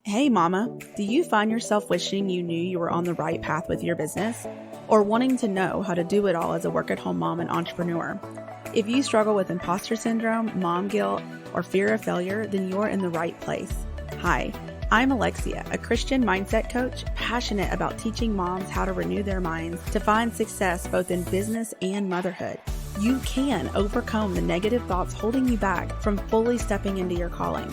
Hey mama, do you find yourself wishing you knew you were on the right path with your business? Or wanting to know how to do it all as a work-at-home mom and entrepreneur? If you struggle with imposter syndrome, mom guilt, or fear of failure, then you're in the right place. Hi, I'm Alexia, a Christian mindset coach, passionate about teaching moms how to renew their minds to find success both in business and motherhood. You can overcome the negative thoughts holding you back from fully stepping into your calling.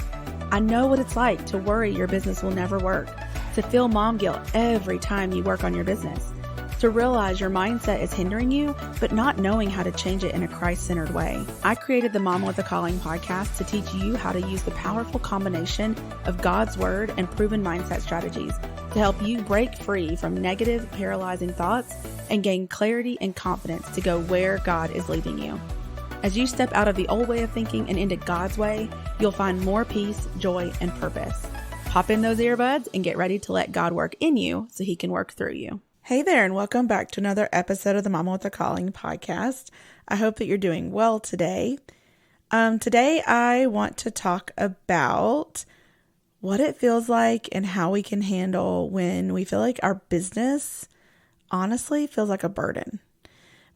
I know what it's like to worry your business will never work, to feel mom guilt every time you work on your business, to realize your mindset is hindering you, but not knowing how to change it in a Christ-centered way. I created the Mama with a Calling podcast to teach you how to use the powerful combination of God's Word and proven mindset strategies to help you break free from negative, paralyzing thoughts and gain clarity and confidence to go where God is leading you. As you step out of the old way of thinking and into God's way, you'll find more peace, joy, and purpose. Pop in those earbuds and get ready to let God work in you so He can work through you. Hey there, and welcome back to another episode of the Mama with a Calling podcast. I hope that you're doing well today. Today, I want to talk about what it feels like and how we can handle when we feel like our business honestly feels like a burden.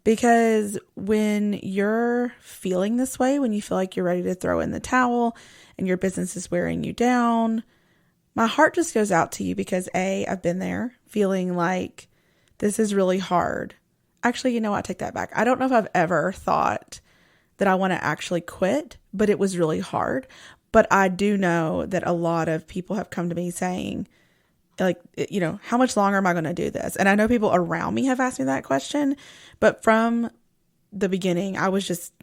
Because when you're feeling this way, when you feel like you're ready to throw in the towel and your business is wearing you down, my heart just goes out to you because I've been there feeling like this is really hard. Actually, I take that back. I don't know if I've ever thought that I want to actually quit, but it was really hard. But I do know that a lot of people have come to me saying, how much longer am I going to do this? And I know people around me have asked me that question, but from the beginning, I was just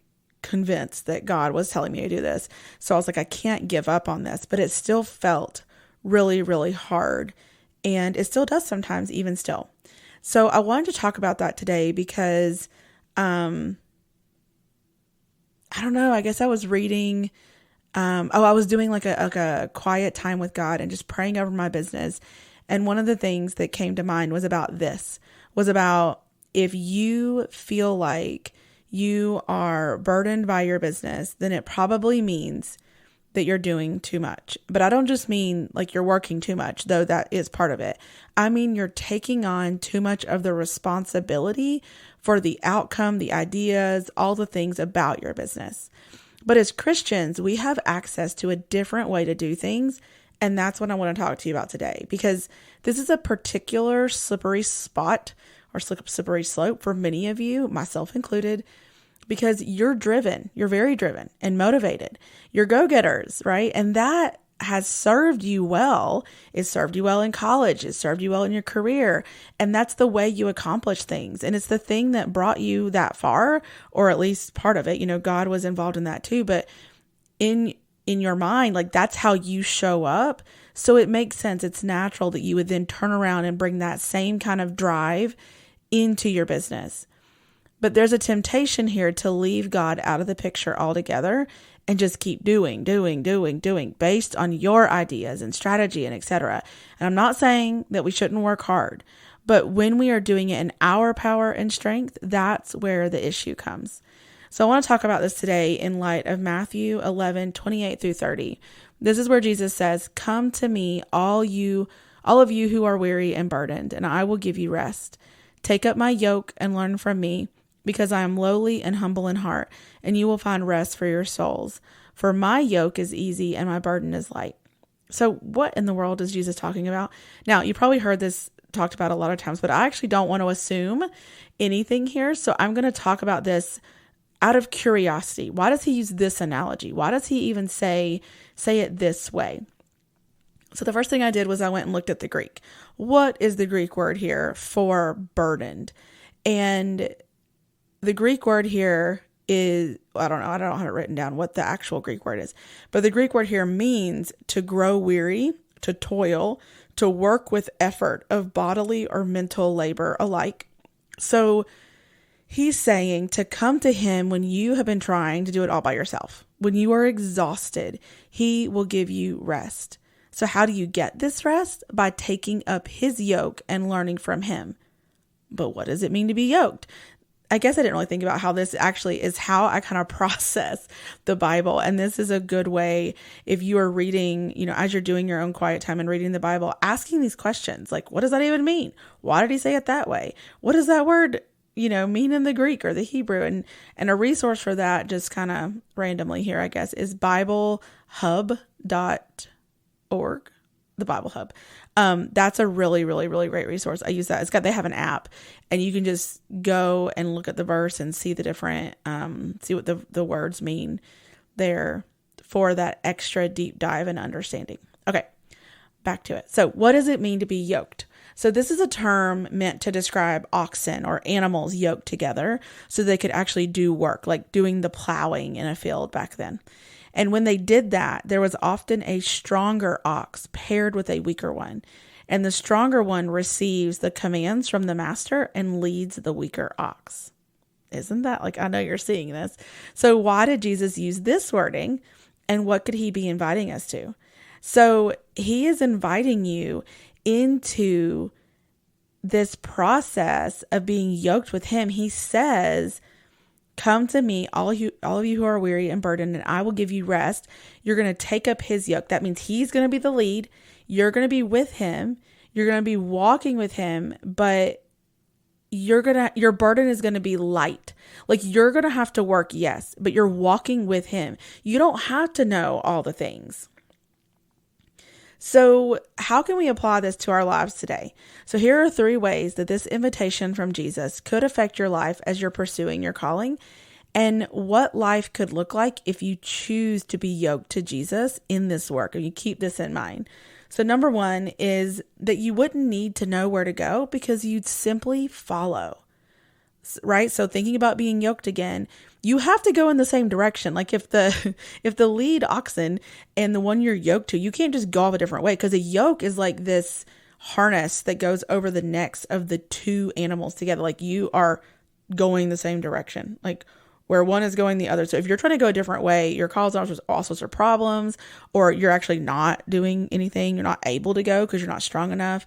convinced that God was telling me to do this. So I was like, I can't give up on this, but it still felt really, really hard. And it still does sometimes, even still. So I wanted to talk about that today because, I don't know, I guess I was reading, I was doing like a quiet time with God and just praying over my business. And one of the things that came to mind was about if you feel like you are burdened by your business, then it probably means that you're doing too much. But I don't just mean like you're working too much, though that is part of it. I mean, you're taking on too much of the responsibility for the outcome, the ideas, all the things about your business. But as Christians, we have access to a different way to do things. And that's what I want to talk to you about today, because this is a particular slippery spot or slippery slope for many of you, myself included, because you're driven, you're very driven and motivated. You're go-getters, right? And that has served you well. It served you well in college. It served you well in your career. And that's the way you accomplish things. And it's the thing that brought you that far, or at least part of it. God was involved in that too. But in your mind, like that's how you show up. So it makes sense. It's natural that you would then turn around and bring that same kind of drive into your business. But there's a temptation here to leave God out of the picture altogether and just keep doing based on your ideas and strategy and etc. And I'm not saying that we shouldn't work hard, but when we are doing it in our power and strength, that's where the issue comes. So I want to talk about this today in light of Matthew 11:28 through 30. This is where Jesus says, "Come to me, all of you who are weary and burdened, and I will give you rest. Take up my yoke and learn from me, because I am lowly and humble in heart, and you will find rest for your souls. For my yoke is easy and my burden is light." So what in the world is Jesus talking about? Now, you probably heard this talked about a lot of times, but I actually don't want to assume anything here. So I'm going to talk about this out of curiosity. Why does he use this analogy? Why does he even say it this way? So the first thing I did was I went and looked at the Greek. What is the Greek word here for burdened? And the Greek word here is, I don't have it written down what the actual Greek word is, but the Greek word here means to grow weary, to toil, to work with effort of bodily or mental labor alike. So he's saying to come to him when you have been trying to do it all by yourself. When you are exhausted, he will give you rest. So how do you get this rest? By taking up his yoke and learning from him. But what does it mean to be yoked? I guess I didn't really think about how this actually is how I kind of process the Bible. And this is a good way if you are reading, as you're doing your own quiet time and reading the Bible, asking these questions like, what does that even mean? Why did he say it that way? What does that word, mean in the Greek or the Hebrew? And a resource for that, just kind of randomly here, I guess, is BibleHub.org. The Bible Hub. That's a really, really, really great resource. I use that. They have an app and you can just go and look at the verse and see the different, see what the words mean there for that extra deep dive and understanding. Okay, back to it. So what does it mean to be yoked? So this is a term meant to describe oxen or animals yoked together so they could actually do work, like doing the plowing in a field back then. And when they did that, there was often a stronger ox paired with a weaker one. And the stronger one receives the commands from the master and leads the weaker ox. Isn't that I know you're seeing this. So why did Jesus use this wording? And what could he be inviting us to? So he is inviting you into this process of being yoked with him. He says, come to me, all of you who are weary and burdened, and I will give you rest. You're going to take up his yoke. That means he's going to be the lead. You're going to be with him. You're going to be walking with him, but your burden is going to be light. You're going to have to work, yes, but you're walking with him. You don't have to know all the things. So how can we apply this to our lives today? So here are 3 ways that this invitation from Jesus could affect your life as you're pursuing your calling, and what life could look like if you choose to be yoked to Jesus in this work, and you keep this in mind. So number 1 is that you wouldn't need to know where to go because you'd simply follow, right? So thinking about being yoked again, you have to go in the same direction. If the lead oxen and the one you're yoked to, you can't just go off a different way, because a yoke is like this harness that goes over the necks of the 2 animals together. You are going the same direction, where one is going the other. So if you're trying to go a different way, you're causing all sorts of problems, or you're actually not doing anything. You're not able to go because you're not strong enough.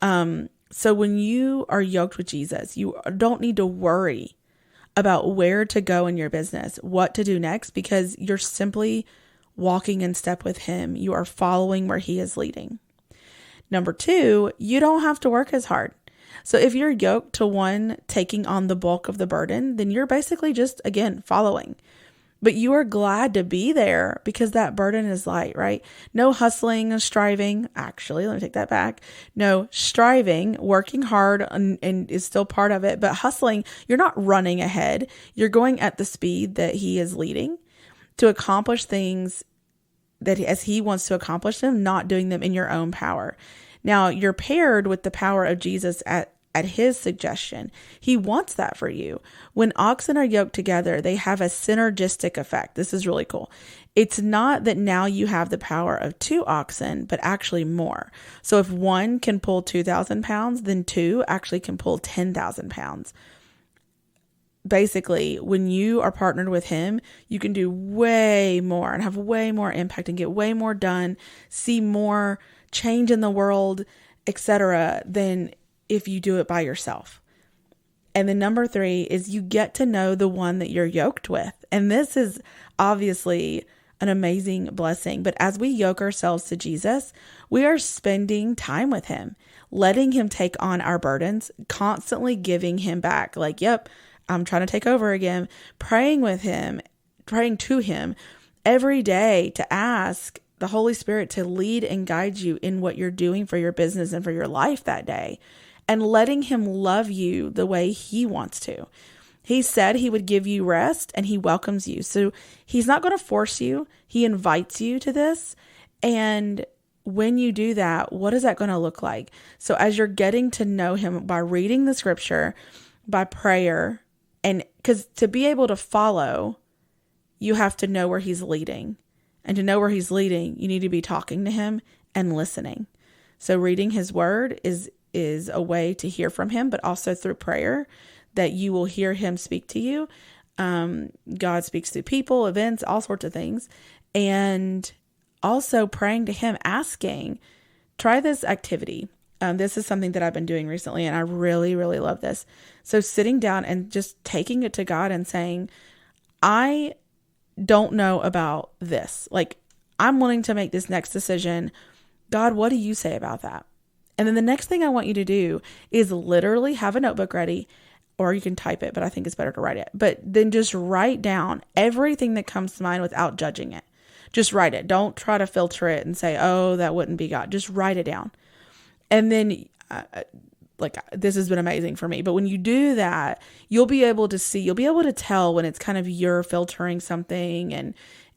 So when you are yoked with Jesus, you don't need to worry about where to go in your business, what to do next, because you're simply walking in step with him. You are following where he is leading. Number 2, you don't have to work as hard. So if you're yoked to one taking on the bulk of the burden, then you're basically just, again, following. But you are glad to be there because that burden is light, right? No hustling and striving. Actually, let me take that back. No striving, working hard and is still part of it. But hustling, you're not running ahead. You're going at the speed that he is leading to accomplish things that as he wants to accomplish them, not doing them in your own power. Now, you're paired with the power of Jesus at his suggestion. He wants that for you. When oxen are yoked together, they have a synergistic effect. This is really cool. It's not that now you have the power of 2 oxen, but actually more. So if one can pull 2,000 pounds, then 2 actually can pull 10,000 pounds. Basically, when you are partnered with him, you can do way more and have way more impact and get way more done, see more change in the world, etc., than if you do it by yourself. And then number 3 is you get to know the one that you're yoked with. And this is obviously an amazing blessing. But as we yoke ourselves to Jesus, we are spending time with him, letting him take on our burdens, constantly giving him back. Yep, I'm trying to take over again, praying to him every day to ask the Holy Spirit to lead and guide you in what you're doing for your business and for your life that day, and letting him love you the way he wants to. He said he would give you rest, and he welcomes you. So he's not going to force you. He invites you to this. And when you do that, what is that going to look like? So as you're getting to know him by reading the scripture, by prayer, and because to be able to follow, you have to know where he's leading. And to know where he's leading, you need to be talking to him and listening. So reading his word is a way to hear from him, but also through prayer that you will hear him speak to you. God speaks through people, events, all sorts of things. And also praying to him, asking, try this activity. This is something that I've been doing recently, and I really, really love this. So sitting down and just taking it to God and saying, I don't know about this. Like, I'm wanting to make this next decision. God, what do you say about that? And then the next thing I want you to do is literally have a notebook ready, or you can type it, but I think it's better to write it. But then just write down everything that comes to mind without judging it. Just write it. Don't try to filter it and say, oh, that wouldn't be God. Just write it down. And then, this has been amazing for me. But when you do that, you'll be able to tell when it's kind of you're filtering something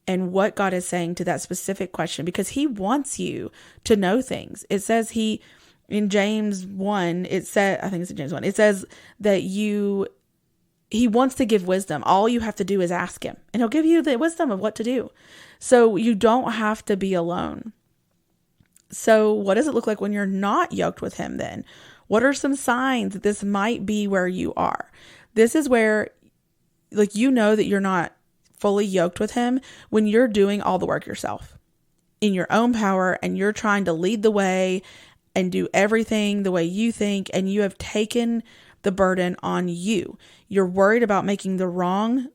and what God is saying to that specific question, because he wants you to know things. It says in James 1, I think it's in James 1, it says that he wants to give wisdom. All you have to do is ask him, and he'll give you the wisdom of what to do. So you don't have to be alone. So what does it look like when you're not yoked with him then? What are some signs that this might be where you are? This is where, that you're not fully yoked with him when you're doing all the work yourself in your own power, and you're trying to lead the way and do everything the way you think, and you have taken the burden on you. You're worried about making a wrong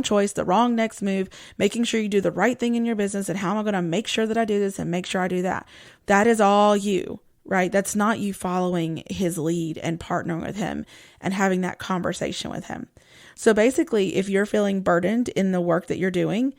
choice, the wrong next move, making sure you do the right thing in your business, and how am I going to make sure that I do this and make sure I do that? That is all you, right? That's not you following his lead and partnering with him and having that conversation with him. So basically, if you're feeling burdened in the work that you're doing,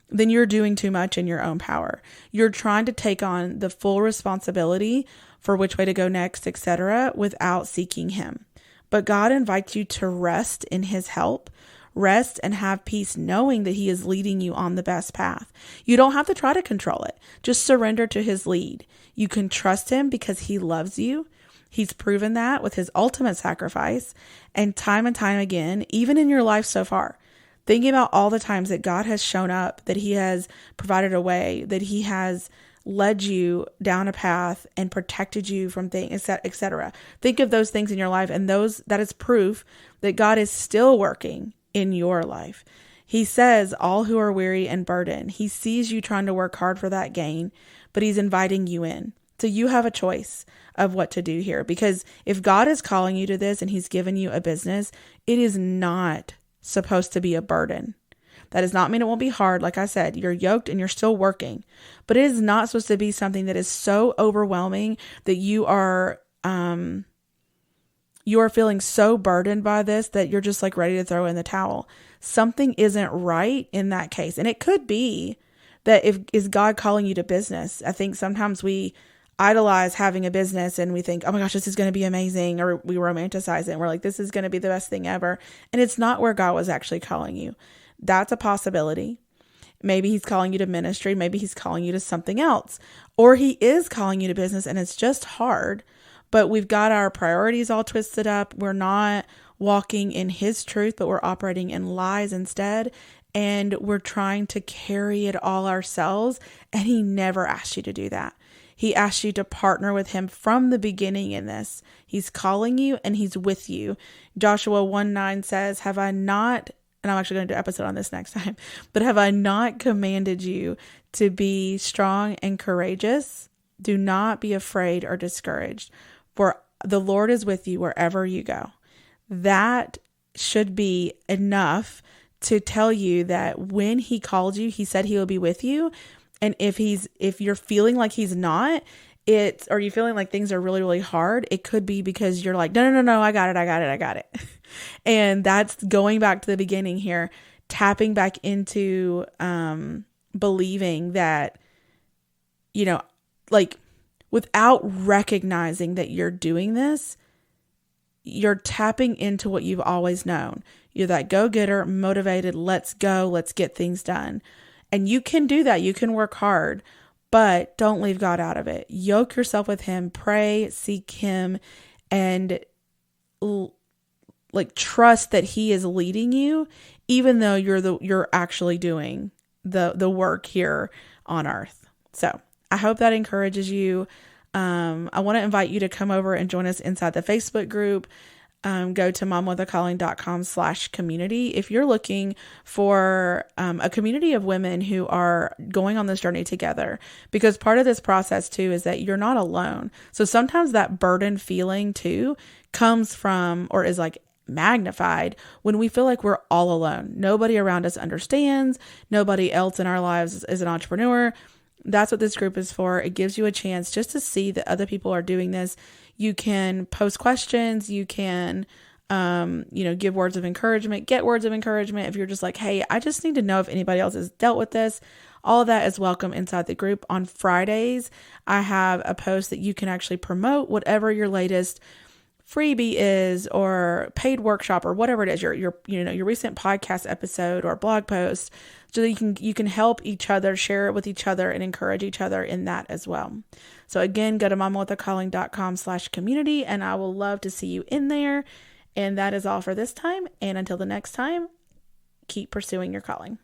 then you're doing too much in your own power. You're trying to take on the full responsibility for which way to go next, etc., without seeking him. But God invites you to rest in his help, rest and have peace knowing that he is leading you on the best path. You don't have to try to control it. Just surrender to his lead. You can trust him because he loves you. He's proven that with his ultimate sacrifice, and time again, even in your life so far. Thinking about all the times that God has shown up, that he has provided a way, that he has led you down a path and protected you from things, etc. Think of those things in your life, and that is proof that God is still working in your life. He says, all who are weary and burdened. He sees you trying to work hard for that gain, but he's inviting you in. So you have a choice of what to do here, because if God is calling you to this and he's given you a business, it is not supposed to be a burden. That does not mean it won't be hard. Like I said, you're yoked and you're still working, but it is not supposed to be something that is so overwhelming that you are feeling so burdened by this that you're just like ready to throw in the towel. Something isn't right in that case. And it could be that is God calling you to business? I think sometimes we idolize having a business and we think, oh my gosh, this is going to be amazing. Or we romanticize it and we're like, this is going to be the best thing ever. And it's not where God was actually calling you. That's a possibility. Maybe he's calling you to ministry. Maybe he's calling you to something else. Or he is calling you to business and it's just hard. But we've got our priorities all twisted up. We're not walking in his truth, but we're operating in lies instead. And we're trying to carry it all ourselves. And he never asked you to do that. He asked you to partner with him from the beginning in this. He's calling you and he's with you. Joshua 1:9 says, have I not, and I'm actually going to do an episode on this next time, but have I not commanded you to be strong and courageous? Do not be afraid or discouraged, for the Lord is with you wherever you go. That should be enough to tell you that when he called you, he said he will be with you. And if you're feeling like he's not, or you're feeling like things are really, really hard, it could be because you're like, no, I got it. And that's going back to the beginning here, tapping back into believing that, like without recognizing that you're doing this, you're tapping into what you've always known. You're that go-getter, motivated, let's go, let's get things done. And you can do that. You can work hard, but don't leave God out of it. Yoke yourself with him, pray, seek him, and trust that he is leading you, even though you're actually doing the work here on earth. So I hope that encourages you. I want to invite you to come over and join us inside the Facebook group. go to momwithacalling.com/community. If you're looking for a community of women who are going on this journey together, because part of this process too is that you're not alone. So sometimes that burden feeling too comes from, or is like magnified when we feel like we're all alone. Nobody around us understands. Nobody else in our lives is an entrepreneur. That's what this group is for. It gives you a chance just to see that other people are doing this. You can post questions. You can, give words of encouragement, get words of encouragement. If you're just like, hey, I just need to know if anybody else has dealt with this. All of that is welcome inside the group. On Fridays, I have a post that you can actually promote whatever your latest freebie is, or paid workshop, or whatever it is, your recent podcast episode or blog post, so that you can help each other, share it with each other, and encourage each other in that as well. So again, go to momwithacalling.com/community, and I will love to see you in there. And that is all for this time. And until the next time, keep pursuing your calling.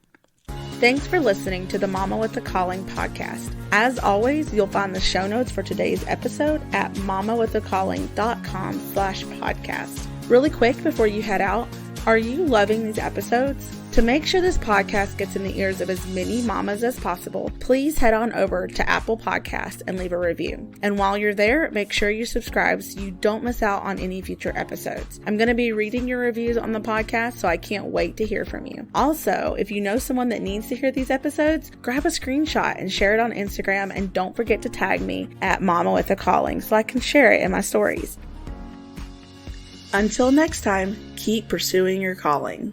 Thanks for listening to the Mama with a Calling podcast. As always, you'll find the show notes for today's episode at mamawithacalling.com/podcast. Really quick before you head out, are you loving these episodes? To make sure this podcast gets in the ears of as many mamas as possible, please head on over to Apple Podcasts and leave a review. And while you're there, make sure you subscribe so you don't miss out on any future episodes. I'm going to be reading your reviews on the podcast, so I can't wait to hear from you. Also, if you know someone that needs to hear these episodes, grab a screenshot and share it on Instagram, and don't forget to tag me at Mama with a Calling so I can share it in my stories. Until next time, keep pursuing your calling.